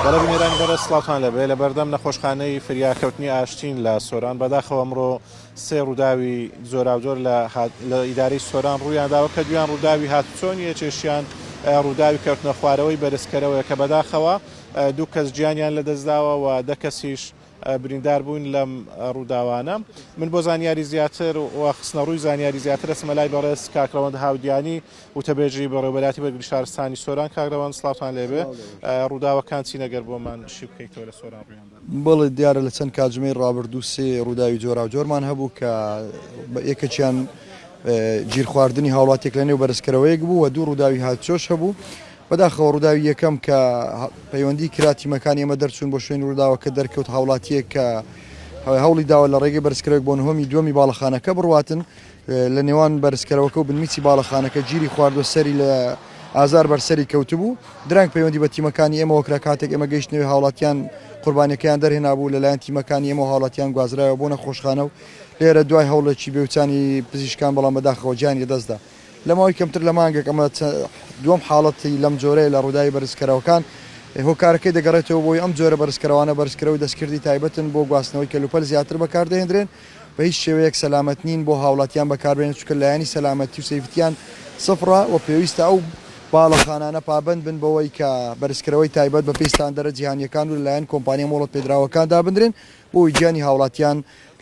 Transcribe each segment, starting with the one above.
بەڵێ بینێرانی بەڕێز سڵاوتان لەبێ لە بەردەم نەخۆشخانەی فریاکەوتنی ئاشتین لە سۆران بەداخەوە ئەمڕۆ سێ ڕووداوی زۆراوزۆر لە ئیدارەی سۆران ڕوویانداوە کە دویان ڕووداوی هاتوچۆن یەکێشیان ڕووداوی کەوتنە خوارەوەی بەرزکەرەوەی کە بەداخەوە دوو کەس گیانیان لەدەستداوە و دە کەسیش بریندار بوون لەم ڕووداوانە. من بۆ زانیاری زیاتر و خستنە ڕووی زانیاری زیاتر ئەسمە لای بەڕێز کاکڕەوەند هاودیانی وتەبێژی بەڕێوەبەراتی بەرگری شارستانی سۆران. کاکڕەوەند سڵاوتان لێبێ، ڕووداوەکان چی نەگەر بۆمان شی بکەیتەوە لە سۆران ڕوویاندا؟ بەڵێ دیارە لە چەند کاتژمەی ڕابردوو سێ ڕووداوی جۆراوجۆرمان هەبوو کە یەکێکیان گیر خواردنی هاوڵاتێک لە نێو بەرزکەرەوەیەک بوو و دوو ڕووداوی هاتچۆش هەبوو. بەداخەوە ڕووداوی یەکەم کە پەیوەندی کراتی مەکانی ئێمە دەرچوون بۆ شوێن ڕووداوە کە دەرکەوت هاوڵاتیەک کە هەوڵی داوە لە ڕێگەی بەرزکەرەوەک بۆ نهۆمی دووەمی باڵەخانەکە بڕواتن لە نێوان بەرزکەرەوەکە و بنمیچی باڵەخانەکە گیری خواردوە سەری لە ئازار بەرسەری کەوتبوو. درەنگ پەیوەندی بە تیمەکانی ئێمە وەکرا کاتێک ئێمە گەیشتنەوەی هاوڵاتیان قوربانیەکەیان دەرهێنا بوو لەلایەن تیمەکانی ئێمە و هاوڵاتیان گوازرایەوە بۆ نەخۆشخانە و لێرە دوای هەوڵێکی بێوچانی پزیشکان بەڵام بەداخەوە گیانی دەستدا. لە ماوەی کەمتر لە مانگێک ئەمە دووەم حاڵەتی لەم جۆرەیە لە ڕووداوی بەرزکەرەوەکان هۆکارەکەی دەگەڕێتەوە بۆی ئەم جۆرە بەرزکەرەوانە بەرزکەرەوەی دەستکردی تایبەتن بۆ گواستنەوەی کەلوپەل زیاتر بەکاردەهێنرێن بە هیچ شێوەیەک سەلامەت نین بۆ هاوڵاتیان بەکاربێنن چونکە لایەنی سەلامەتی و سەیفتیان سفرە و پێویستە ئەو باڵەخانانە پابند بن بەوەی کە بەرزکەرەوەی تایبەت بە پێی ستاندەرە جیهانیەکان و لەلایەن کۆمپانیای مۆڵەت پێدراوەکان دابدرێن بۆی گیانی هاوڵاتیان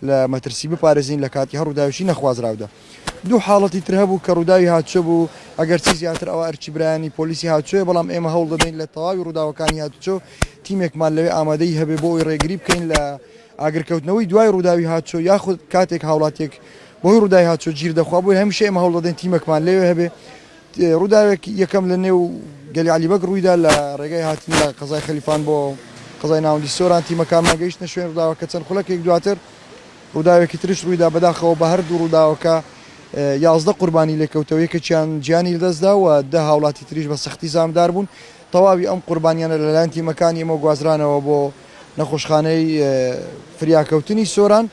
لە مەترسی بپارێزین لە کاتی هەڕووداویشی نەخوازراودا. دوو حاڵەتی تر هەبوو کە ڕووداوی هاتچۆ بوو ئەگەر چی زیاتر ئەوە ئەرچی برایانی پۆلیسی هاتچۆیە بەڵام ئێمە هەوڵ دەدەین لە تەواوی ڕووداوەکانی هاتچۆ تیمێکمان لەوێ ئامادەی هەبێ بۆ ئەوی ڕێگری بکەین لە ئاگرکەوتنەوەی دوای ڕووداوی هاتچۆ یاخود کاتێک هاوڵاتێک بۆی ڕووداوی هاتچۆ گیر دەخوا بووی هەمیشە ئێمە هەوڵ دەدەین تیمێکمان لەوێ هەبێ. ڕووداوێک یەکەم لە نێو گەلی عەلیبەگ ڕوویدا لە ڕێگەی هاتنی لە قەزای خەلیفان بۆ قەزای ناوەندی سۆران تیمەکانمان گەیشتنە شوێن ڕووداوەکە چەند خولەکێک دواتر ڕووداوێکی ترش ڕوویدا بەداخەوە بە هەردوو ڕووداوەکە 11 قوربانی لێکەوتەوە یەکێکیان گیانی لەدەستدا و 10 هاوڵاتی تریش بە سەختی زامدار بوون. تەواوی ئەم قوربانیانە لەلایەن تیمەکانی ئێمە گوازرانەوە بۆ نەخۆشخانەی فریاکەوتنی سۆران.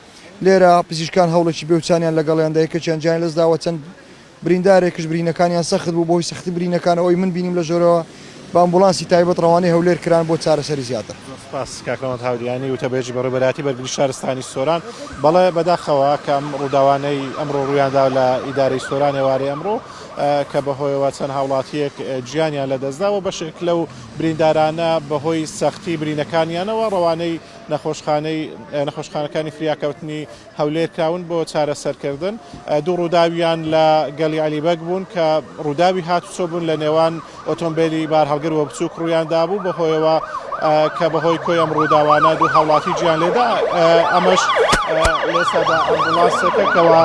لێرە پزیشکان هەوڵێکی بێوچانیان لەگەڵیاندا یەکێکیان گیانی لەدەستداوە چەند بریندارێکش برینەکانیان سەخت بوو بۆی سەختی برینەکانەوەی من بینیم لە ژۆرەوە بە ئەمبوڵانسی تایبەت ڕەوانەی هەولێر کران بۆ چارەسەری زیاتر. سپاس کاکڕەوەند هاودیانی وتەبێژی بەڕێوەبەراتی بەرگری شارستانی سۆران. بەڵێ بەداخەوە کە ئەم ڕووداوانەی ئەمڕۆ ڕوویاندا لە ئیدارەی سۆران ئێوارەی ئەمڕۆ کە بەهۆیەوە چەند هاوڵاتیەک گیانیان لەدەستداوە بەشێک لەو بریندارانە بەهۆی سەختی برینەکانیانەوە ڕەوانەی نەخۆشخانەکانی فریاکەوتنی هەولێر کراون بۆ چارەسەرکردن. دوو ڕووداویان لە گەلی عەلیبەگ بوون کە ڕووداوی هاتوچۆ بوون لە نێوان ئۆتۆمبیلی بار هەڵگر و بچووک ڕوویاندا بوو بەهۆیەوە کە بەهۆی کۆی ئەم ڕووداوانە دوو هاوڵاتی گیان لێدا. ئەمەش لێسادا ئەمبوڵانسەکەکەوە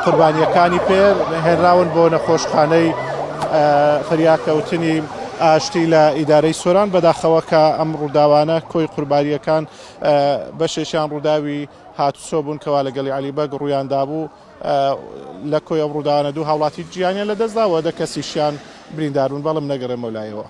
قوربانیەکانی پێ هێنراون بۆ نەخۆشخانەی فریاکەوتنی ئاشتی لە ئیدارەی سۆران. بەداخەوە کە ئەم ڕووداوانە کۆی قوربانیەکان بەشێکیان ڕووداوی هاتوچۆ بوون کەوا لە گەلی عەلیبەگ ڕوویاندا بوو لە کۆی ئەم ڕووداوانە دوو هاوڵاتی گیانیان لەدەستداوە دە کەسیشیان بریندار بوون بەڵام نەگەڕێمەوە لایەوە.